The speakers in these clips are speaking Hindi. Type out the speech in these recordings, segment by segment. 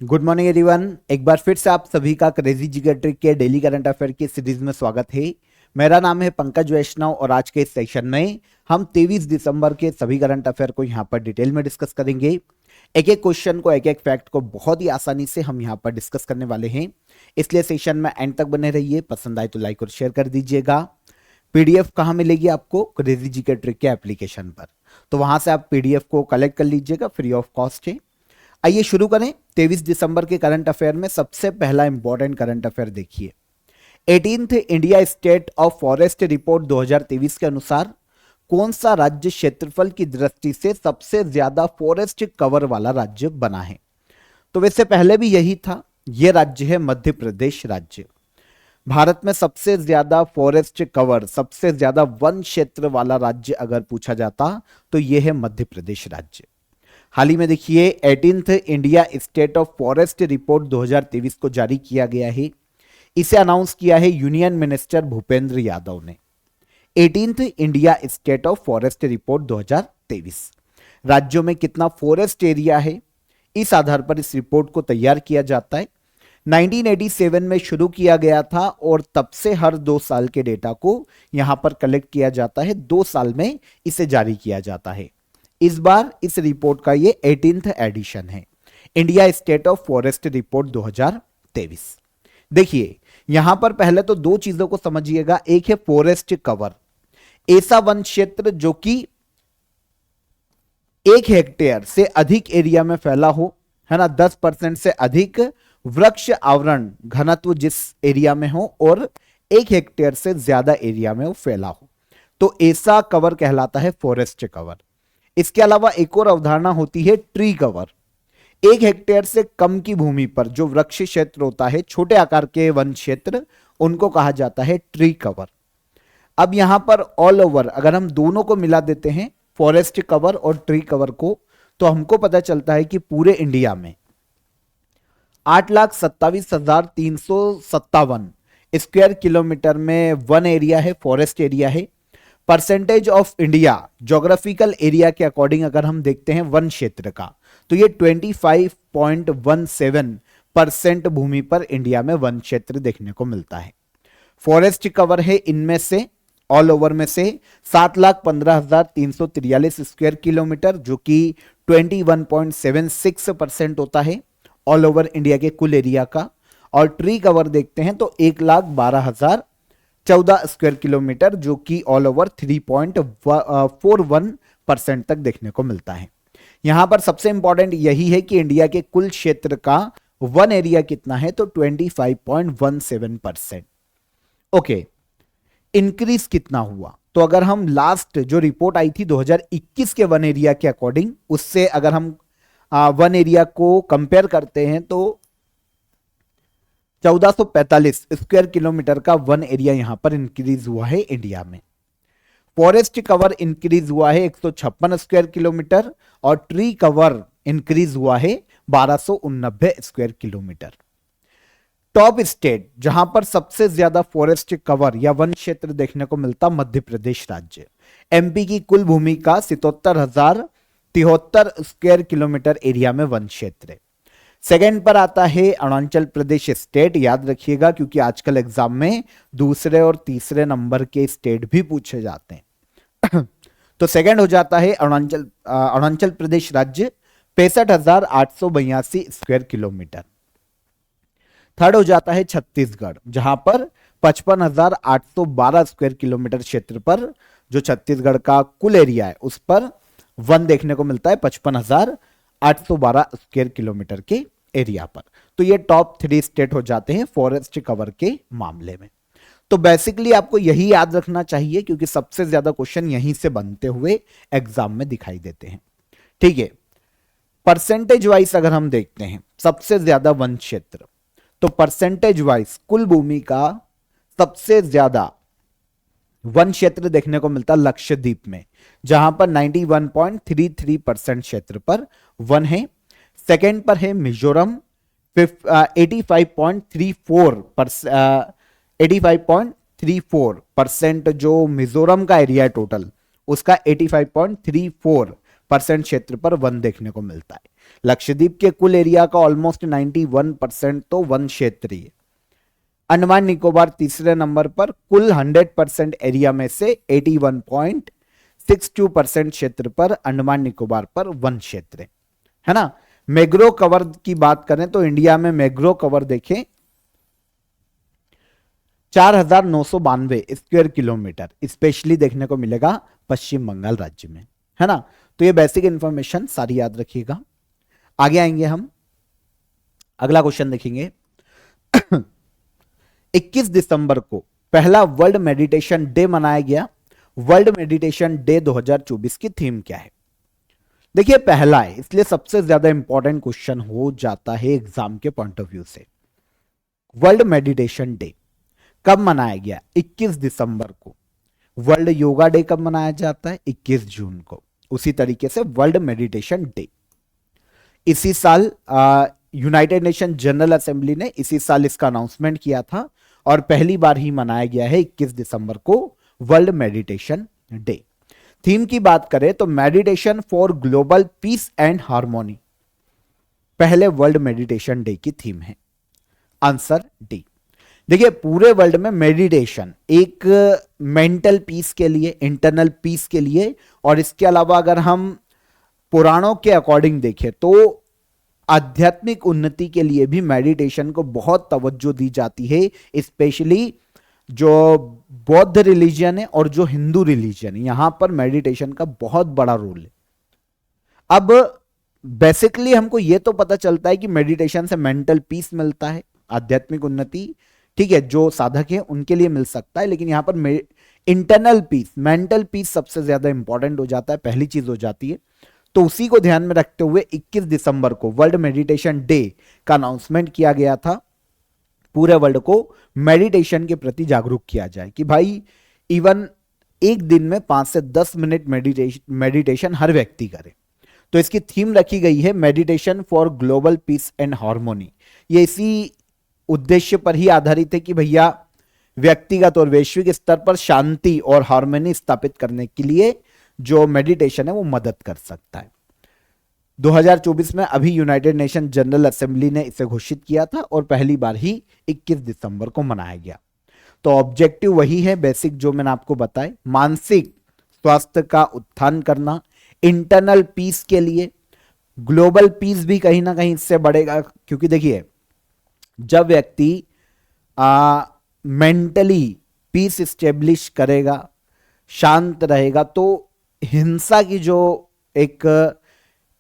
Good morning everyone. एक बार फिर से आप सभी का क्रेजी जिगर ट्रिक के डेली करंट अफेयर की सीरीज में स्वागत है। मेरा नाम है पंकज वैष्णव और आज के इस सेशन में हम 23 दिसंबर के सभी करंट अफेयर को यहाँ पर डिटेल में डिस्कस करेंगे। एक एक क्वेश्चन को, एक एक फैक्ट को बहुत ही आसानी से हम यहाँ पर डिस्कस करने वाले हैं, इसलिए सेशन में एंड तक बने रहिए। पसंद आए तो लाइक और शेयर कर दीजिएगा। पीडीएफ कहाँ मिलेगी आपको? क्रेजी जिगर ट्रिक के एप्लीकेशन पर, तो वहां से आप पीडीएफ को कलेक्ट कर लीजिएगा, फ्री ऑफ कॉस्ट है। आइए शुरू करें। 23 दिसंबर के करंट अफेयर में सबसे पहला इंपॉर्टेंट करंट अफेयर देखिए। 18th India state of forest report 2023 के अनुसार कौन सा राज्य क्षेत्रफल की दृष्टि से सबसे ज्यादा फॉरेस्ट कवर वाला राज्य बना है? तो वैसे पहले भी यही था। यह राज्य है मध्य प्रदेश राज्य। भारत में सबसे ज्यादा फॉरेस्ट कवर, सबसे ज्यादा वन क्षेत्र वाला राज्य अगर पूछा जाता तो यह है मध्य प्रदेश राज्य। हाल ही में देखिए 18th India state of forest report 2023 को जारी किया गया है। इसे अनाउंस किया है यूनियन मिनिस्टर भूपेंद्र यादव ने। 18th India state of forest report 2023 राज्यों में कितना फॉरेस्ट एरिया है, इस आधार पर इस रिपोर्ट को तैयार किया जाता है। 1987 में शुरू किया गया था और तब से हर 2 साल के डेटा को यहां पर कलेक्ट किया जाता है। 2 साल में इसे जारी किया जाता है। इस बार इस रिपोर्ट का ये 18th एडिशन है, India state of forest report 2023। देखिए यहां पर पहले तो 2 चीजों को समझिएगा। एक है फॉरेस्ट कवर, ऐसा वन क्षेत्र जो कि 1 हेक्टेयर से अधिक एरिया में फैला हो, है ना। 10% से अधिक वृक्ष आवरण घनत्व जिस एरिया में हो और 1 हेक्टेयर से ज्यादा एरिया में वो फैला हो, तो ऐसा कवर कहलाता है फॉरेस्ट कवर। इसके अलावा एक और अवधारणा होती है ट्री कवर। 1 हेक्टेयर से कम की भूमि पर जो वृक्ष क्षेत्र होता है, छोटे आकार के वन क्षेत्र, उनको कहा जाता है ट्री कवर। अब यहां पर ऑल ओवर अगर हम दोनों को मिला देते हैं, फॉरेस्ट कवर और ट्री कवर को, तो हमको पता चलता है कि पूरे इंडिया में 8,27,357 स्क्वायर किलोमीटर में वन एरिया है, फॉरेस्ट एरिया है। Percentage of India geographical area के अकॉर्डिंग अगर हम देखते हैं वन क्षेत्र का, तो ये 25.17% भूमि पर इंडिया में वन क्षेत्र देखने को मिलता है। फॉरेस्ट कवर है इनमें से, ऑल ओवर में से 7,15,343 स्क्वायर किलोमीटर, जो कि 21.76% होता है ऑल ओवर इंडिया के कुल एरिया का। और ट्री कवर देखते हैं तो 1,12,014 स्क्वायर किलोमीटर, जो कि ऑल ओवर 3.41% तक देखने को मिलता है। यहां पर सबसे इंपॉर्टेंट यही है कि इंडिया के कुल क्षेत्र का वन एरिया कितना है, तो 25.17%। ओके, इंक्रीज कितना हुआ? तो अगर हम लास्ट जो रिपोर्ट आई थी 2021 के वन एरिया के अकॉर्डिंग, उससे अगर हम वन एरिया को कंपेयर करते हैं तो 1445 स्क्वायर किलोमीटर का वन एरिया यहां पर इंक्रीज हुआ है इंडिया में। फॉरेस्ट कवर इंक्रीज हुआ है 156 स्क्वायर किलोमीटर और ट्री कवर इंक्रीज हुआ है 1289 स्क्वायर किलोमीटर। टॉप स्टेट जहां पर सबसे ज्यादा फॉरेस्ट कवर या वन क्षेत्र देखने को मिलता, मध्य प्रदेश राज्य। एमपी की कुल भूमि का 77,073 स्क्वायर किलोमीटर एरिया में वन क्षेत्र है। सेकेंड पर आता है अरुणाचल प्रदेश स्टेट। याद रखिएगा क्योंकि आजकल एग्जाम में दूसरे और तीसरे नंबर के स्टेट भी पूछे जाते हैं। तो सेकेंड हो जाता है अरुणाचल प्रदेश राज्य, 65,882 स्क्वायर किलोमीटर। थर्ड हो जाता है छत्तीसगढ़, जहां पर 55,812 स्क्वायर किलोमीटर क्षेत्र पर, जो छत्तीसगढ़ का कुल एरिया है उस पर वन देखने को मिलता है 55,812 स्क्वायर किलोमीटर के एरिया पर। तो ये टॉप 3 स्टेट हो जाते हैं फॉरेस्ट कवर के मामले में। तो बेसिकली आपको यही याद रखना चाहिए क्योंकि सबसे ज्यादा क्वेश्चन यहीं से बनते हुए एग्जाम में दिखाई देते हैं। ठीक है, परसेंटेज वाइज अगर हम देखते हैं सबसे ज्यादा वन क्षेत्र, तो परसेंटेज वाइज कुल भूमि का सबसे ज्यादा वन क्षेत्र देखने को मिलता लक्षद्वीप में, जहां पर 91.33% क्षेत्र पर वन है। सेकेंड पर है मिजोरम, 85.34% जो मिजोरम का एरिया है टोटल, उसका 85.34 परसेंट क्षेत्र पर वन देखने को मिलता है। लक्षद्वीप के कुल एरिया का ऑलमोस्ट 91% तो वन क्षेत्रीय है। अंडमान निकोबार तीसरे नंबर पर कुल 100% एरिया में से 81.62% क्षेत्र पर अंडमान निकोबार पर वन क्षेत्र है ना। मैग्रो कवर की बात करें तो इंडिया में मैग्रो कवर देखें 4,992 स्क्वायर किलोमीटर स्पेशली देखने को मिलेगा पश्चिम बंगाल राज्य में, है ना। तो ये बेसिक इंफॉर्मेशन सारी याद रखिएगा। आगे आएंगे हम, अगला क्वेश्चन देखेंगे। 21 दिसंबर को पहला वर्ल्ड मेडिटेशन डे मनाया गया। वर्ल्ड मेडिटेशन डे 2024 की थीम क्या है? देखिए पहला है इसलिए सबसे ज्यादा इंपॉर्टेंट क्वेश्चन हो जाता है एग्जाम के पॉइंट ऑफ व्यू से। वर्ल्ड मेडिटेशन डे कब मनाया गया? 21 दिसंबर को। वर्ल्ड योगा डे कब मनाया जाता है? 21 जून को। उसी तरीके से वर्ल्ड मेडिटेशन डे इसी साल यूनाइटेड नेशन जनरल असेंबली ने इसी साल इसका अनाउंसमेंट किया था और पहली बार ही मनाया गया है 21 दिसंबर को वर्ल्ड मेडिटेशन डे। थीम की बात करें तो meditation for global piece and harmony पहले वर्ल्ड मेडिटेशन डे की थीम है। Answer D. देखिए पूरे वर्ल्ड में मेडिटेशन एक मेंटल पीस के लिए, इंटरनल पीस के लिए, और इसके अलावा अगर हम पुराणों के अकॉर्डिंग देखें तो आध्यात्मिक उन्नति के लिए भी मेडिटेशन को बहुत तवज्जो दी जाती है। स्पेशली जो बौद्ध रिलीजन है और जो हिंदू रिलीजन है, यहां पर मेडिटेशन का बहुत बड़ा रोल है। अब बेसिकली हमको यह तो पता चलता है कि मेडिटेशन से मेंटल पीस मिलता है, आध्यात्मिक उन्नति, ठीक है, जो साधक है उनके लिए मिल सकता है, लेकिन यहां पर इंटरनल पीस, मेंटल पीस सबसे ज्यादा इंपॉर्टेंट हो जाता है, पहली चीज हो जाती है। तो उसी को ध्यान में रखते हुए 21 दिसंबर को वर्ल्ड मेडिटेशन डे का अनाउंसमेंट किया गया था। पूरे वर्ल्ड को मेडिटेशन के प्रति जागरूक किया जाए कि भाई इवन एक दिन में 5 से 10 मिनट मेडिटेशन हर व्यक्ति करे। तो इसकी थीम रखी गई है meditation for global piece and harmony. ये इसी उद्देश्य पर ही आधारित है कि भैया व्यक्तिगत और वैश्विक स्तर पर शांति और हार्मनी स्थापित करने के लिए जो मेडिटेशन है वो मदद कर सकता है। 2024 में अभी यूनाइटेड नेशन जनरल असेंबली ने इसे घोषित किया था और पहली बार ही 21 दिसंबर को मनाया गया। तो ऑब्जेक्टिव वही है बेसिक जो मैंने आपको बताया, मानसिक स्वास्थ्य का उत्थान करना, इंटरनल पीस के लिए, ग्लोबल पीस भी कहीं ना कहीं इससे बढ़ेगा, क्योंकि देखिए जब व्यक्ति मेंटली पीस स्टेब्लिश करेगा, शांत रहेगा, तो हिंसा की जो एक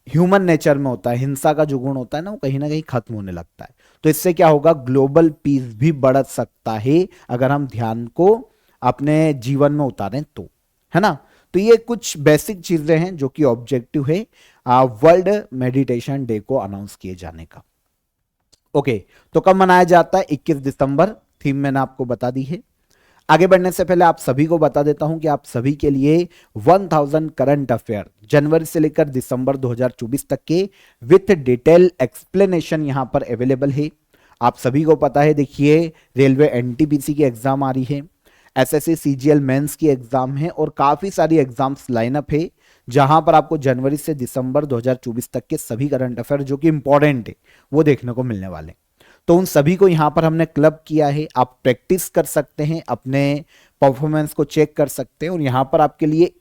ह्यूमन नेचर में होता है, हिंसा का जो गुण होता है ना, वो कहीं ना कहीं खत्म होने लगता है। तो इससे क्या होगा, ग्लोबल पीस भी बढ़ सकता है अगर हम ध्यान को अपने जीवन में उतारें तो, है ना। तो ये कुछ बेसिक चीजें हैं जो कि ऑब्जेक्टिव है वर्ल्ड मेडिटेशन डे को अनाउंस किए जाने का। ओके, तो कब मनाया जाता है? 21 दिसंबर। थीम मैंने आपको बता दी है। आगे बढ़ने से पहले आप सभी को बता देता हूं कि आप सभी के लिए 1000 करंट अफेयर जनवरी से लेकर दिसंबर 2024 तक के विथ डिटेल एक्सप्लेनेशन यहां पर अवेलेबल है। आप सभी को पता है, देखिए रेलवे एनटीपीसी की एग्जाम आ रही है, एसएससी सीजीएल मेंस की एग्जाम है और काफी सारी एग्जाम्स लाइनअप है, जहां पर आपको जनवरी से दिसंबर 2024 तक के सभी करंट अफेयर जो कि इंपॉर्टेंट है वो देखने को मिलने वाले। तो उन सभी को यहां पर हमने क्लब किया है। आप प्रैक्टिस कर सकते हैं, अपने परफॉर्मेंस को चेक कर सकते हैं, और यहां पर आपके लिए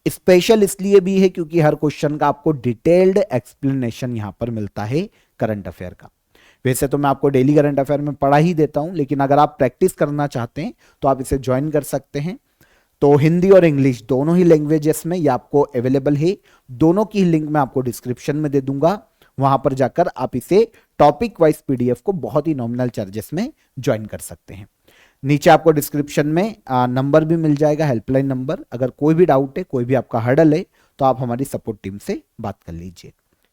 स्पेशल इसलिए भी है क्योंकि हर क्वेश्चन का आपको डिटेल्ड एक्सप्लेनेशन यहां पर मिलता है करंट अफेयर का। वैसे तो मैं आपको डेली करंट अफेयर में पढ़ा ही देता हूं, लेकिन अगर आप प्रैक्टिस करना चाहते हैं तो आप इसे ज्वाइन कर सकते हैं। तो हिंदी और इंग्लिश दोनों ही लैंग्वेजेस में ये आपको अवेलेबल है। दोनों की लिंक मैं आपको डिस्क्रिप्शन में दे दूंगा, वहां पर जाकर आप इसे टॉपिक वाइज पीडीएफ को बहुत ही नॉमिनल चार्जेस में ज्वाइन कर सकते हैं। नीचे आपको डिस्क्रिप्शन में नंबर भी मिल जाएगा, हेल्पलाइन नंबर। अगर कोई भी डाउट है, कोई भी आपका हर्डल है, तो आप हमारी सपोर्ट टीम से बात कर लीजिए।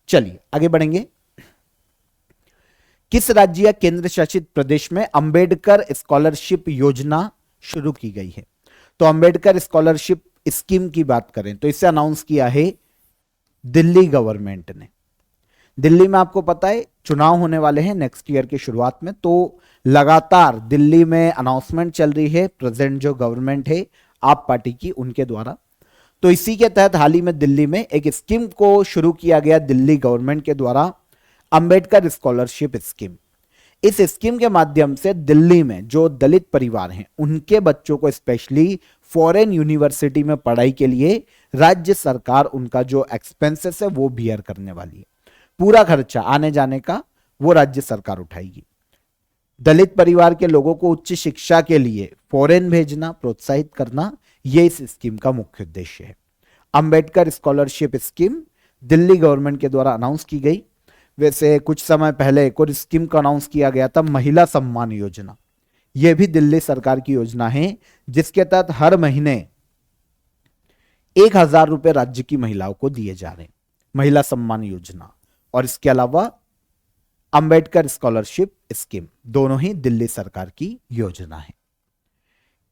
चलिए आगे बढ़ेंगे। किस राज्य या केंद्र शासित प्रदेश में अंबेडकर स्कॉलरशिप योजना शुरू की गई है? तो अंबेडकर स्कॉलरशिप स्कीम की बात करें तो इसे अनाउंस किया है दिल्ली गवर्नमेंट ने। दिल्ली में आपको पता है चुनाव होने वाले हैं नेक्स्ट ईयर की शुरुआत में, तो लगातार दिल्ली में अनाउंसमेंट चल रही है। प्रेजेंट जो गवर्नमेंट है आप पार्टी की, उनके द्वारा, तो इसी के तहत हाल ही में दिल्ली में एक स्कीम को शुरू किया गया दिल्ली गवर्नमेंट के द्वारा, अंबेडकर स्कॉलरशिप स्कीम। इस स्कीम के माध्यम से दिल्ली में जो दलित परिवार हैं उनके बच्चों को स्पेशली फॉरेन यूनिवर्सिटी में पढ़ाई के लिए राज्य सरकार उनका जो एक्सपेंसेस है वो बियर करने वाली है। पूरा खर्चा आने जाने का वो राज्य सरकार उठाएगी। दलित परिवार के लोगों को उच्च शिक्षा के लिए फॉरेन भेजना, प्रोत्साहित करना, ये इस स्कीम का मुख्य उद्देश्य है। Ambedkar scholarship scheme Delhi government के द्वारा अनाउंस की गई। वैसे कुछ समय पहले एक और स्कीम को अनाउंस किया गया था, महिला सम्मान योजना। यह भी दिल्ली सरकार की योजना है जिसके तहत हर महीने 1,000 रुपए राज्य की महिलाओं को दिए जा रहे हैं, महिला सम्मान योजना। और इसके अलावा अंबेडकर स्कॉलरशिप स्कीम, दोनों ही दिल्ली सरकार की योजना है।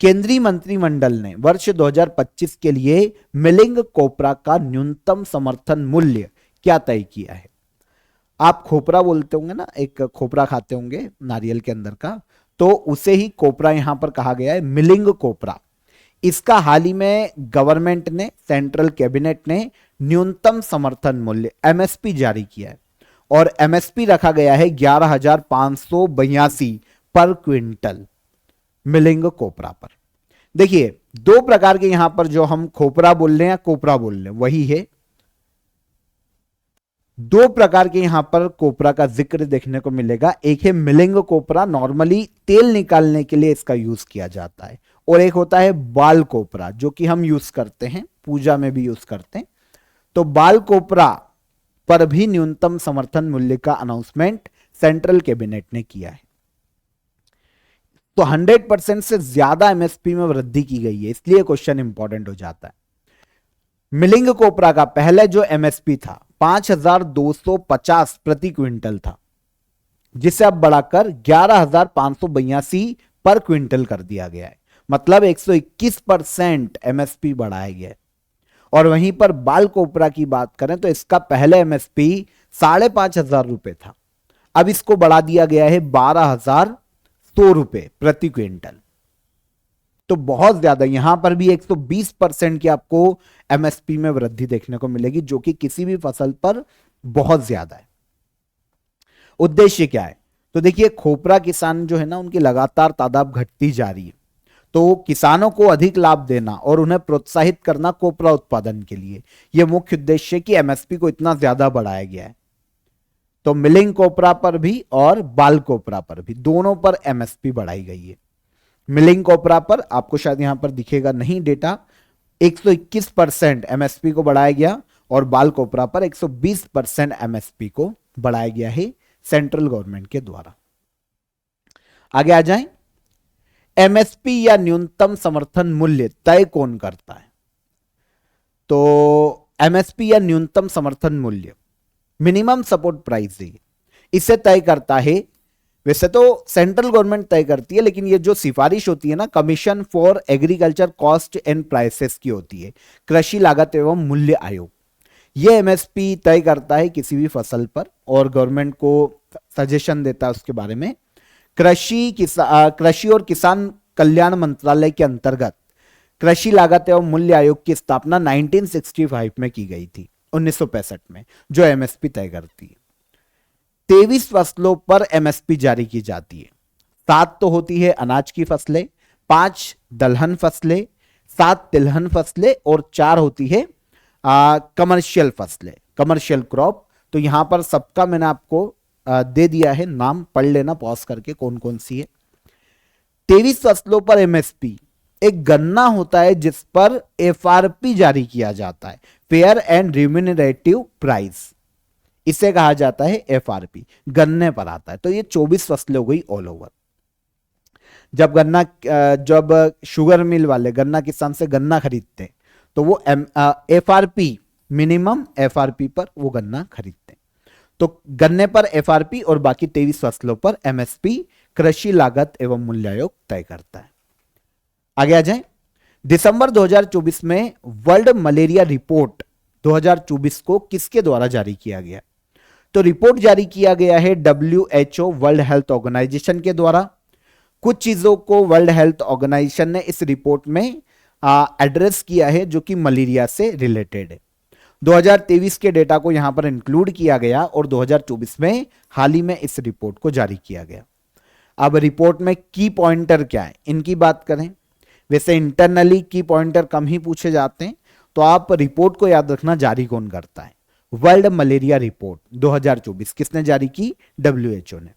केंद्रीय मंत्रिमंडल ने वर्ष 2025 के लिए मिलिंग कोपरा का न्यूनतम समर्थन मूल्य क्या तय किया है? आप खोपरा बोलते होंगे ना, एक खोपरा खाते होंगे नारियल के अंदर का, तो उसे ही कोपरा यहां पर कहा गया है, मिलिंग कोपरा। इसका हाल ही में गवर्नमेंट ने, सेंट्रल कैबिनेट ने न्यूनतम समर्थन मूल्य एमएसपी जारी किया है और एमएसपी रखा गया है 11,582 पर क्विंटल मिलिंग कोपरा पर। देखिए, दो प्रकार के यहां पर जो हम खोपरा बोल रहे हैं या कोपरा बोल रहे हैं वही है। दो प्रकार के यहां पर कोपरा का जिक्र देखने को मिलेगा। एक है मिलिंग कोपरा, नॉर्मली तेल निकालने के लिए इसका यूज किया जाता है, और एक होता है बाल कोपरा जो कि हम यूज करते हैं, पूजा में भी यूज करते हैं। तो बाल कोपरा पर भी न्यूनतम समर्थन मूल्य का अनाउंसमेंट सेंट्रल कैबिनेट ने किया है। तो 100% से ज्यादा एमएसपी में वृद्धि की गई है, इसलिए क्वेश्चन इंपॉर्टेंट हो जाता है। मिलिंग कोपरा का पहले जो एमएसपी था 5,250 प्रति क्विंटल था, जिसे अब बढ़ाकर 11,582 पर क्विंटल कर दिया गया है। मतलब 121% एमएसपी बढ़ाया गया है। और वहीं पर बाल कोपरा की बात करें तो इसका पहले एमएसपी 5,500 रुपए था, अब इसको बढ़ा दिया गया है 12,100 रुपए प्रति क्विंटल। तो बहुत ज्यादा, यहां पर भी 120% की आपको एमएसपी में वृद्धि देखने को मिलेगी, जो कि किसी भी फसल पर बहुत ज्यादा है। उद्देश्य क्या है? तो देखिए, खोपरा किसान जो है ना, उनकी लगातार तादाद घटती जा रही है। तो किसानों को अधिक लाभ देना और उन्हें प्रोत्साहित करना कोपरा उत्पादन के लिए, यह मुख्य उद्देश्य है कि एमएसपी को इतना ज्यादा बढ़ाया गया है। तो मिलिंग कोपरा पर भी और बाल कोपरा पर भी, दोनों पर एमएसपी बढ़ाई गई है। मिलिंग कोपरा पर आपको शायद यहां पर दिखेगा नहीं डेटा, 121% एमएसपी को बढ़ाया गया, और बाल कोपरा पर 120% एमएसपी को बढ़ाया गया है सेंट्रल गवर्नमेंट के द्वारा। आगे आ जाएं, एमएसपी या न्यूनतम समर्थन मूल्य तय कौन करता है? तो एमएसपी या न्यूनतम समर्थन मूल्य, मिनिमम सपोर्ट प्राइस, इसे तय करता है, वैसे तो सेंट्रल गवर्नमेंट तय करती है, लेकिन ये जो सिफारिश होती है ना, commission for agriculture cost and prices की होती है, कृषि लागत एवं मूल्य आयोग। ये एमएसपी तय करता है किसी भी फसल पर, और गवर्नमेंट को सजेशन देता है उसके बारे में। कृषि और किसान कल्याण मंत्रालय के अंतर्गत कृषि लागत एवं मूल्य आयोग की स्थापना 1965 में की गई थी, 1965 में, जो एमएसपी तय करती है। 23 फसलों पर एमएसपी जारी की जाती है। 7 तो होती है अनाज की फसलें, 5 दलहन फसलें, 7 तिलहन फसलें, और 4 होती है कमर्शियल फसलें, कमर्शियल क्रॉप। तो यहां पर सबका मैंने आपको दे दिया है, नाम पढ़ लेना पॉज करके कौन कौन सी है। 23 फसलों पर एमएसपी एक गन्ना होता है जिस पर एफआरपी जारी किया जाता है, फेयर एंड रिम्यूनरेटिव प्राइस, इसे कहा जाता है एफआरपी, गन्ने पर आता है। तो ये 24 फसलें हो गई ऑल ओवर। जब शुगर मिल वाले गन्ना किसान से गन्ना खरीदते हैं तो वो एफआरपी, मिनिमम एफआरपी पर वो गन्ना खरीदते हैं। तो गन्ने पर एफआरपी और बाकी 23 फसलों पर एमएसपी कृषि लागत एवं मूल्य आयोग तय करता है। आगे आ जाएं, दिसंबर 2024 में वर्ल्ड मलेरिया रिपोर्ट 2024 को किसके द्वारा जारी किया गया? तो रिपोर्ट जारी किया गया है WHO, वर्ल्ड हेल्थ ऑर्गेनाइजेशन के द्वारा। कुछ चीजों को वर्ल्ड हेल्थ ऑर्गेनाइजेशन ने इस रिपोर्ट में एड्रेस किया है जो कि मलेरिया से रिलेटेड है। 2023 के डेटा को यहां पर इंक्लूड किया गया और 2024 में हाल ही में इस रिपोर्ट को जारी किया गया। अब रिपोर्ट में की पॉइंटर क्या है, इनकी बात करें। वैसे इंटरनली की पॉइंटर कम ही पूछे जाते हैं, तो आप रिपोर्ट को याद रखना जारी कौन करता है। वर्ल्ड मलेरिया रिपोर्ट 2024 किसने जारी की? WHO ने।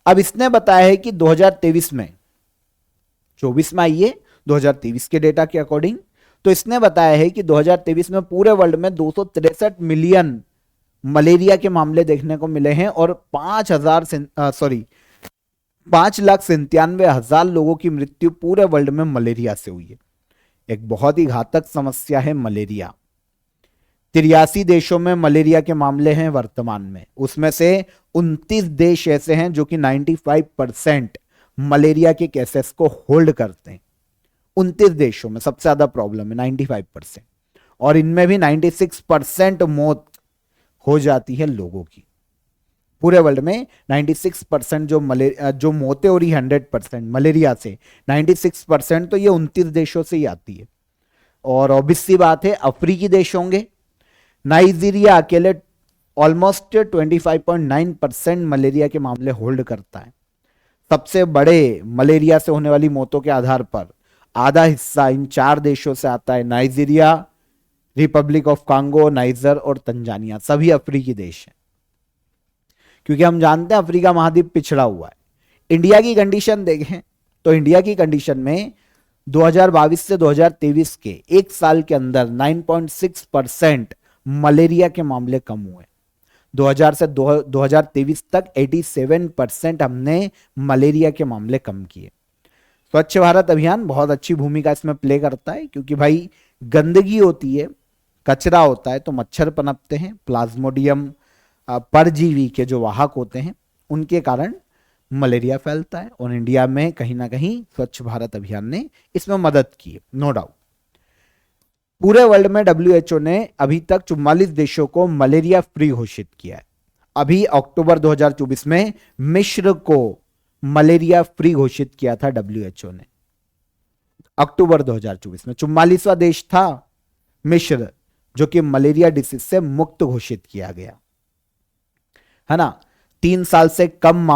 अब इसने बताया है कि 2023 में, 24 में आइए 2023 के डेटा के अकॉर्डिंग, तो इसने बताया है कि 2023 में पूरे वर्ल्ड में 263 मिलियन मलेरिया के मामले देखने को मिले हैं और 5,97,000 लोगों की मृत्यु पूरे वर्ल्ड में मलेरिया से हुई है। एक बहुत ही घातक समस्या है मलेरिया। 83 देशों में मलेरिया के मामले हैं वर्तमान में, उसमें से 29 देश ऐसे हैं जो कि 95% मलेरिया के केसेस को होल्ड करते हैं। 29 देशों में सबसे ज्यादा प्रॉब्लम है 95%, और इनमें भी 96% मौत हो जाती है लोगों की। पूरे वर्ल्ड में 96% जो मौतें हो रही 100% मलेरिया से, 96% तो ये 29 देशों से ही आती है। और ऑब्वियस सी बात है अफ्रीकी देश होंगे। नाइजीरिया अकेले ऑलमोस्ट 25.9% मलेरिया के मामले होल्ड करता है। सबसे बड़े मलेरिया से होने वाली मौतों के आधार पर आधा हिस्सा इन 4 देशों से आता है। Nigeria, Republic of Congo, niger और तंजानिया, सभी अफ्रीकी देश हैं, क्योंकि हम जानते हैं अफ्रीका महाद्वीप पिछड़ा हुआ है। इंडिया की कंडीशन देखें तो इंडिया की कंडीशन में 2022 से 2023 के एक साल के अंदर 9.6% मलेरिया के मामले कम हुए। 2000 से 2023 तक 87% हमने मलेरिया के मामले कम किए। स्वच्छ भारत अभियान बहुत अच्छी भूमिका इसमें प्ले करता है, क्योंकि भाई गंदगी होती है, कचरा होता है तो मच्छर पनपते हैं, प्लाज्मोडियम परजीवी के जो वाहक होते हैं उनके कारण मलेरिया फैलता है। और इंडिया में कहीं ना कहीं स्वच्छ भारत अभियान ने इसमें मदद की, नो डाउट। पूरे वर्ल्ड में WHO ने अभी तक 44 देशों को मलेरिया फ्री घोषित किया है। अभी अक्टूबर 2024 में मिस्र को मलेरिया फ्री घोषित किया था WHO ने। अक्टूबर 2024 में 44वां देश था मिस्र, जो कि मलेरिया डिसीज से मुक्त घोषित किया गया है ना। 3 साल से कम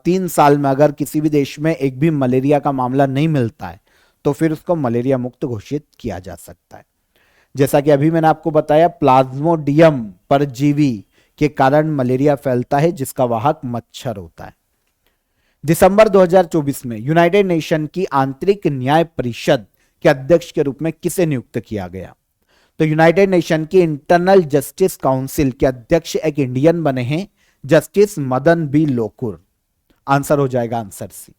3 साल में अगर किसी भी देश में एक भी मलेरिया का मामला नहीं मिलता है तो फिर उसको मलेरिया मुक्त घोषित किया जा सकता है। जैसा कि अभी मैंने आपको बताया, प्लाज्मोडियम परजीवी के कारण मलेरिया फैलता है, जिसका वाहक मच्छर होता है। दिसंबर 2024 में यूनाइटेड नेशन की आंतरिक न्याय परिषद के अध्यक्ष के रूप में किसे नियुक्त किया गया? तो यूनाइटेड नेशन की इंटरनल जस्टिस काउंसिल के अध्यक्ष एक इंडियन बने हैं, justice Madan B Lokur. Answer हो जाएगा आंसर सी।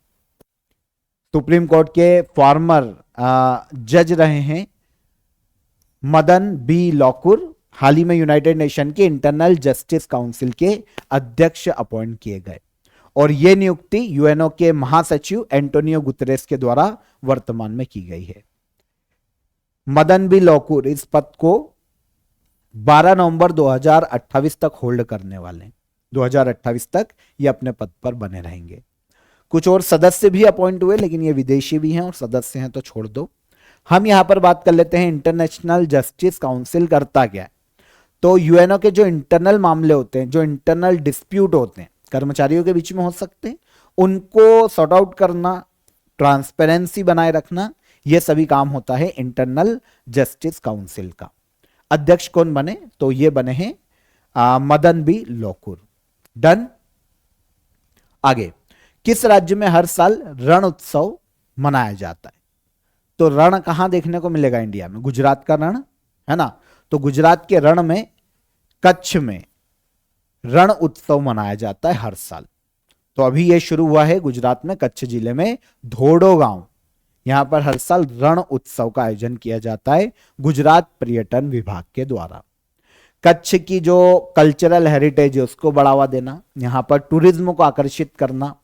सुप्रीम कोर्ट के फॉर्मर जज रहे हैं मदन बी लोकुर, हाल ही में यूनाइटेड नेशन के इंटरनल जस्टिस काउंसिल के अध्यक्ष अपॉइंट किए गए, और यह नियुक्ति यूएनओ के महासचिव एंटोनियो गुतरेस के द्वारा वर्तमान में की गई है। मदन बी लोकुर इस पद को 12 नवंबर 2028 तक होल्ड करने वाले हैं। 2028 तक ये अपने पद पर बने रहेंगे। कुछ और सदस्य भी अपॉइंट हुए, लेकिन ये विदेशी भी हैं और सदस्य हैं तो छोड़ दो। हम यहां पर बात कर लेते हैं इंटरनेशनल जस्टिस काउंसिल करता क्या है। तो यूएनओ के जो इंटरनल मामले होते हैं, जो इंटरनल डिस्प्यूट होते हैं, कर्मचारियों के बीच में हो सकते हैं, उनको सॉर्ट आउट करना, ट्रांसपेरेंसी बनाए रखना, यह सभी काम होता है इंटरनल जस्टिस काउंसिल का। अध्यक्ष कौन बने? तो ये बने हैं मदन बी लोकुर। डन। आगे, किस राज्य में हर साल रण उत्सव मनाया जाता है? तो रण कहां देखने को मिलेगा इंडिया में? गुजरात का रण है ना। तो गुजरात के रण में, कच्छ में रण उत्सव मनाया जाता है हर साल। तो अभी यह शुरू हुआ है गुजरात में, कच्छ जिले में धोडो गांव, यहां पर हर साल रण उत्सव का आयोजन किया जाता है गुजरात पर्यटन विभाग के द्वारा। कच्छ की जो कल्चरल हेरिटेज है उसको बढ़ावा देना, यहां पर टूरिज्म को आकर्षित करना,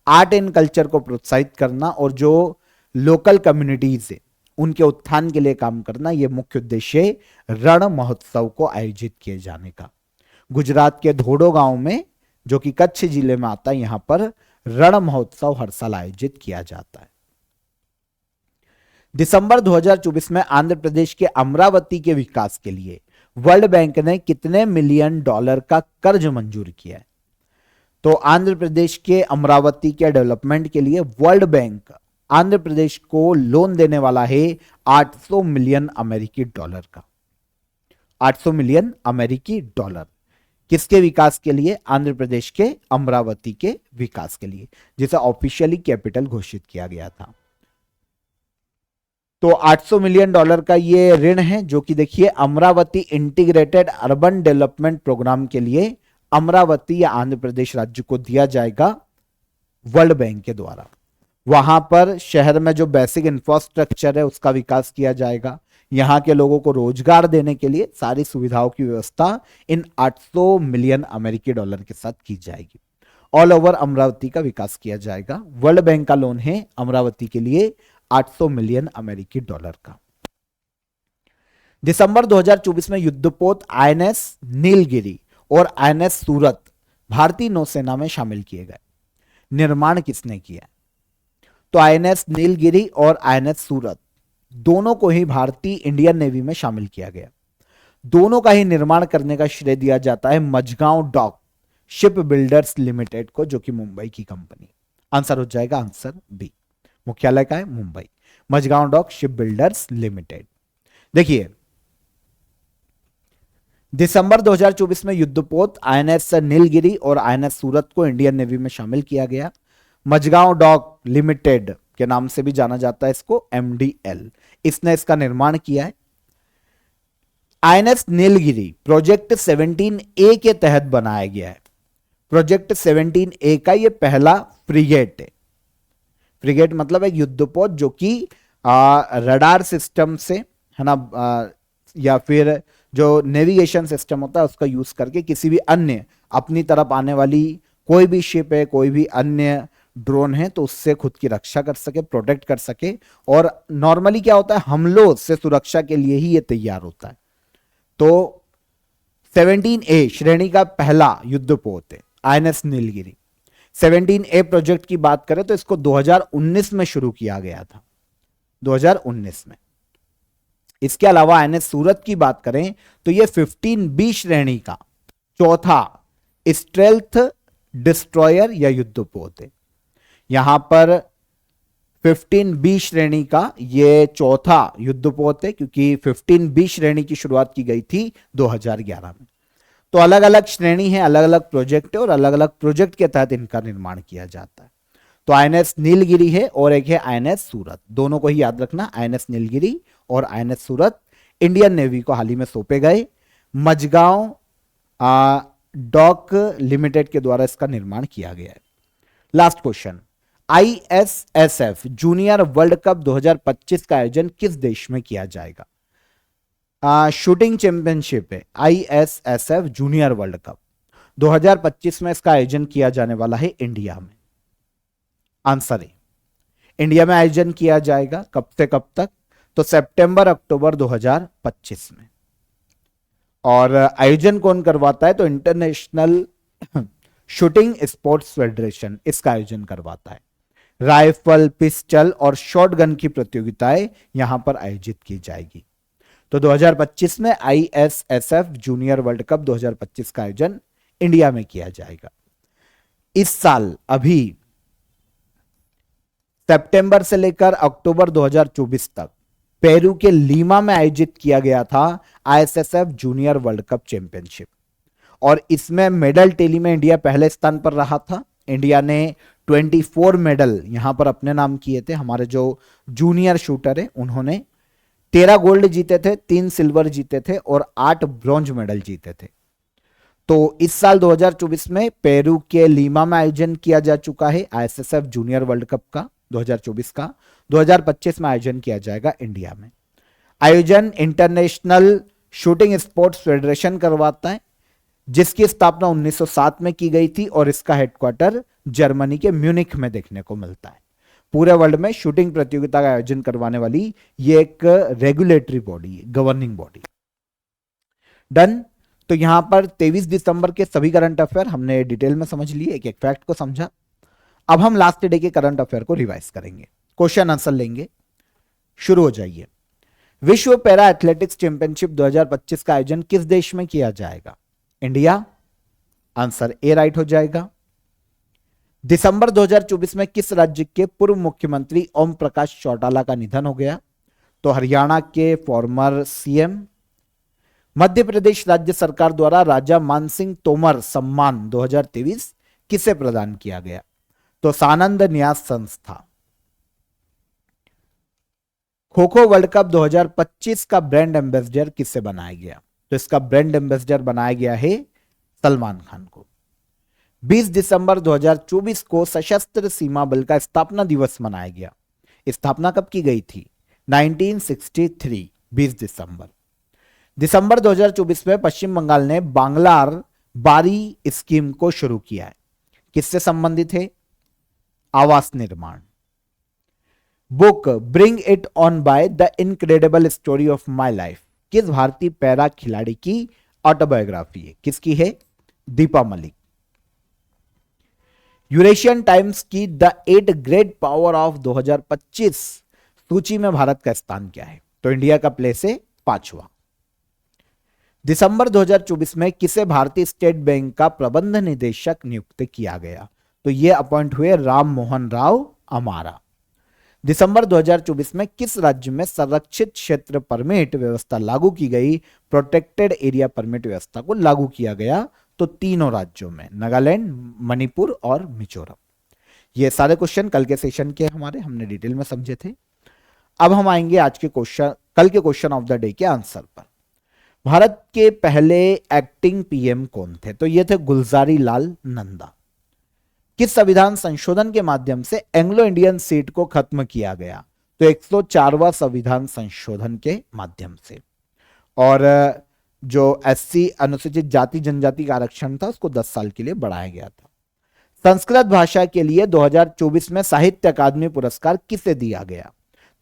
आर्ट एंड कल्चर को प्रोत्साहित करना और जो लोकल कम्युनिटीज है उनके उत्थान के लिए काम करना, यह मुख्य उद्देश्य है रण महोत्सव को आयोजित किए जाने का। गुजरात के धोडो गांव में, जो कि कच्छ जिले में आता है, यहां पर रण महोत्सव हर साल आयोजित किया जाता है। दिसंबर 2024 में आंध्र प्रदेश के अमरावती के विकास के लिए वर्ल्ड बैंक ने कितने मिलियन डॉलर का कर्ज मंजूर किया है? तो आंध्र प्रदेश के अमरावती के डेवलपमेंट के लिए वर्ल्ड बैंक आंध्र प्रदेश को लोन देने वाला है 800 मिलियन अमेरिकी डॉलर का। 800 मिलियन अमेरिकी डॉलर किसके विकास के लिए? आंध्र प्रदेश के अमरावती के विकास के लिए, जिसे ऑफिशियली कैपिटल घोषित किया गया था। तो 800 मिलियन डॉलर का ये ऋण है, जो कि देखिए Amaravati integrated urban development programme के लिए अमरावती या आंध्र प्रदेश राज्य को दिया जाएगा वर्ल्ड बैंक के द्वारा। वहां पर शहर में जो बेसिक इंफ्रास्ट्रक्चर है उसका विकास किया जाएगा। यहां के लोगों को रोजगार देने के लिए सारी सुविधाओं की व्यवस्था इन 800 मिलियन अमेरिकी डॉलर के साथ की जाएगी। ऑल ओवर अमरावती का विकास किया जाएगा। वर्ल्ड बैंक का लोन है अमरावती के लिए 800 मिलियन अमेरिकी डॉलर का। दिसंबर 2024 में युद्धपोत आईएनएस नीलगिरी और आईएनएस सूरत भारतीय नौसेना में शामिल किए गए। निर्माण किसने किया? तो आईएनएस नीलगिरी और आईएनएस सूरत दोनों को ही भारतीय इंडियन नेवी में शामिल किया गया। दोनों का ही निर्माण करने का श्रेय दिया जाता है Mazagon dock ship builders limited को, जो कि मुंबई की कंपनी। आंसर हो जाएगा आंसर बी। मुख्यालय का है Mumbai, Mazagon dock ship builders limited. देखिए दिसंबर 2024 में युद्धपोत आईएनएस नीलगिरी और आईएनएस सूरत को इंडियन नेवी में शामिल किया गया। मझगांव डॉक लिमिटेड के नाम से भी जाना जाता है इसको, एमडीएल, इसने इसका निर्माण किया है। आईएनएस नीलगिरी प्रोजेक्ट 17A के तहत बनाया गया है। प्रोजेक्ट 17A का ये पहला फ्रिगेट है। फ्रिगेट मतलब एक युद्धपोत जो कि रडार सिस्टम से, है ना, या फिर जो नेविगेशन सिस्टम होता है उसका यूज करके किसी भी अन्य अपनी तरफ आने वाली कोई भी शिप है, कोई भी अन्य ड्रोन है, तो उससे खुद की रक्षा कर सके, प्रोटेक्ट कर सके। और नॉर्मली क्या होता है, हमलों से सुरक्षा के लिए ही ये तैयार होता है। तो 17A श्रेणी का पहला युद्धपोत है आईएनएस नीलगिरी। 17A प्रोजेक्ट की बात करें तो इसको 2019 में शुरू किया गया था, 2019 में। इसके अलावा आईएनएस सूरत की बात करें तो यह 15B श्रेणी का चौथा स्टेल्थ डिस्ट्रॉयर या युद्धपोत है। यहां पर 15B श्रेणी का यह चौथा युद्धपोत है, क्योंकि 15B श्रेणी की शुरुआत की गई थी 2011 में। तो अलग अलग श्रेणी है, अलग अलग प्रोजेक्ट है और अलग अलग प्रोजेक्ट के तहत इनका निर्माण किया जाता है। तो आईएनएस नीलगिरी है और एक है आईएनएस सूरत, दोनों को ही याद रखना। आईएनएस नीलगिरी और आईएनएस सूरत इंडियन नेवी को हाल ही में सौंपे गए। मझगांव डॉक लिमिटेड के द्वारा इसका निर्माण किया गया है। Last question, ISSF junior world cup 2025 का आयोजन किस देश में किया जाएगा? शूटिंग चैंपियनशिप है आईएसएसएफ जूनियर वर्ल्ड कप 2025 में, इसका आयोजन किया जाने वाला है इंडिया में। आंसर है इंडिया में आयोजन किया जाएगा। कब से कब तक? तो सितंबर अक्टूबर 2025 में। और आयोजन कौन करवाता है? तो इंटरनेशनल शूटिंग स्पोर्ट्स फेडरेशन इसका आयोजन करवाता है। राइफल, पिस्टल और शॉटगन की प्रतियोगिताएं यहां पर आयोजित की जाएगी। तो 2025 में आईएसएसएफ जूनियर वर्ल्ड कप 2025 का आयोजन इंडिया में किया जाएगा। इस साल अभी सितंबर से लेकर अक्टूबर 2024 तक पेरू के लीमा में आयोजित किया गया था ISSF junior world cup championship, और इसमें मेडल टेली में इंडिया पहले स्थान पर रहा था। इंडिया ने 24 मेडल यहां पर अपने नाम किए थे। हमारे जो जूनियर शूटर है उन्होंने 13 गोल्ड जीते थे, 3 सिल्वर जीते थे और 8 ब्रॉन्ज मेडल जीते थे। तो इस साल 2024 में पेरू के लीमा में आयोजन किया जा चुका है आईएसएसएफ जूनियर वर्ल्ड कप का 2024 का। 2025 में आयोजन किया जाएगा इंडिया में। आयोजन इंटरनेशनल शूटिंग स्पोर्ट्स फेडरेशन करवाता है, जिसकी स्थापना 1907 में की गई थी और इसका हेडक्वार्टर जर्मनी के म्यूनिख में देखने को मिलता है। पूरे वर्ल्ड में शूटिंग प्रतियोगिता का आयोजन करवाने वाली ये एक रेगुलेटरी बॉडी है, गवर्निंग बॉडी। डन। तो यहां पर 23 दिसंबर के सभी करंट अफेयर हमने डिटेल में समझ लिए, एक एक फैक्ट को समझा। अब हम लास्ट डे के करंट अफेयर को रिवाइज करेंगे, क्वेश्चन आंसर लेंगे। शुरू हो जाइए। विश्व पैरा एथलेटिक्स चैंपियनशिप 2025 का आयोजन किस देश में किया जाएगा? इंडिया। आंसर ए राइट हो जाएगा। दिसंबर 2024 में किस राज्य के पूर्व मुख्यमंत्री ओम प्रकाश चौटाला का निधन हो गया? तो हरियाणा के फॉर्मर सीएम। मध्य प्रदेश राज्य सरकार द्वारा राजा मानसिंह तोमर सम्मान 2023 किसे प्रदान किया गया? तो सानंद न्यास संस्था। खो खो वर्ल्ड कप 2025 का ब्रांड एम्बेसडर किससे बनाया गया? तो इसका ब्रांड एम्बेसडर बनाया गया है सलमान खान को। 20 दिसंबर 2024 को सशस्त्र सीमा बल का स्थापना दिवस मनाया गया। स्थापना कब की गई थी? 1963, 20 दिसंबर। दिसंबर 2024 में पश्चिम बंगाल ने बांग्लार बारी स्कीम को शुरू किया है। किससे संबंधित है? आवास निर्माण। Book bring it on by the incredible story of my life किस भारतीय पैरा खिलाड़ी की ऑटोबायोग्राफी है? किसकी है? दीपा मलिक। यूरेशियन टाइम्स की द 8 ग्रेट पावर ऑफ 2025 सूची में भारत का स्थान क्या है? तो इंडिया का प्लेस है 5वां। दिसंबर 2024 में किसे भारतीय स्टेट बैंक का प्रबंध निदेशक नियुक्त किया गया? तो यह अपॉइंट हुए राम मोहन राव अमारा। दिसंबर 2024 में किस राज्य में संरक्षित क्षेत्र परमिट व्यवस्था लागू की गई? प्रोटेक्टेड एरिया परमिट व्यवस्था को लागू किया गया। तो तीनों राज्यों में, नागालैंड, मणिपुर और मिजोरम। ये सारे क्वेश्चन कल के सेशन के हमारे हमने डिटेल में समझे थे। अब हम आएंगे आज के क्वेश्चन, कल के क्वेश्चन ऑफ द डे के आंसर पर। भारत के पहले एक्टिंग पीएम कौन थे? तो ये थे गुलजारी लाल नंदा। किस संविधान संशोधन के माध्यम से एंग्लो इंडियन सीट को खत्म किया गया? तो 104वां संविधान संशोधन के माध्यम से। और जो एससी अनुसूचित जाति जनजाति का आरक्षण था उसको 10 साल के लिए बढ़ाया गया था। संस्कृत भाषा के लिए 2024 में साहित्य अकादमी पुरस्कार किसे दिया गया?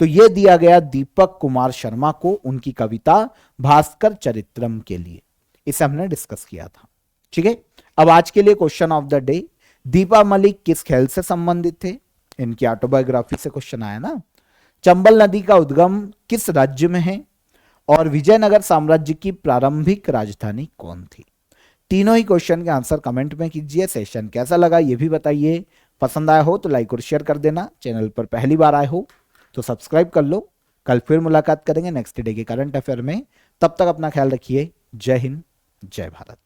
तो यह दिया गया दीपक कुमार शर्मा को, उनकी कविता भास्कर चरित्रम के लिए। इसे हमने डिस्कस किया था। ठीक है, अब आज के लिए question of the day, Deepa Malik किस खेल से संबंधित थे? इनकी ऑटोबायोग्राफी से क्वेश्चन आया ना। चंबल नदी का उद्गम किस राज्य में है? और विजयनगर साम्राज्य की प्रारंभिक राजधानी कौन थी? तीनों ही क्वेश्चन के आंसर कमेंट में कीजिए। सेशन कैसा लगा ये भी बताइए। पसंद आया हो तो लाइक और शेयर कर देना। चैनल पर पहली बार आए हो तो सब्सक्राइब कर लो। कल फिर मुलाकात करेंगे नेक्स्ट डे के करंट अफेयर में। तब तक अपना ख्याल रखिए। जय हिंद, जय भारत।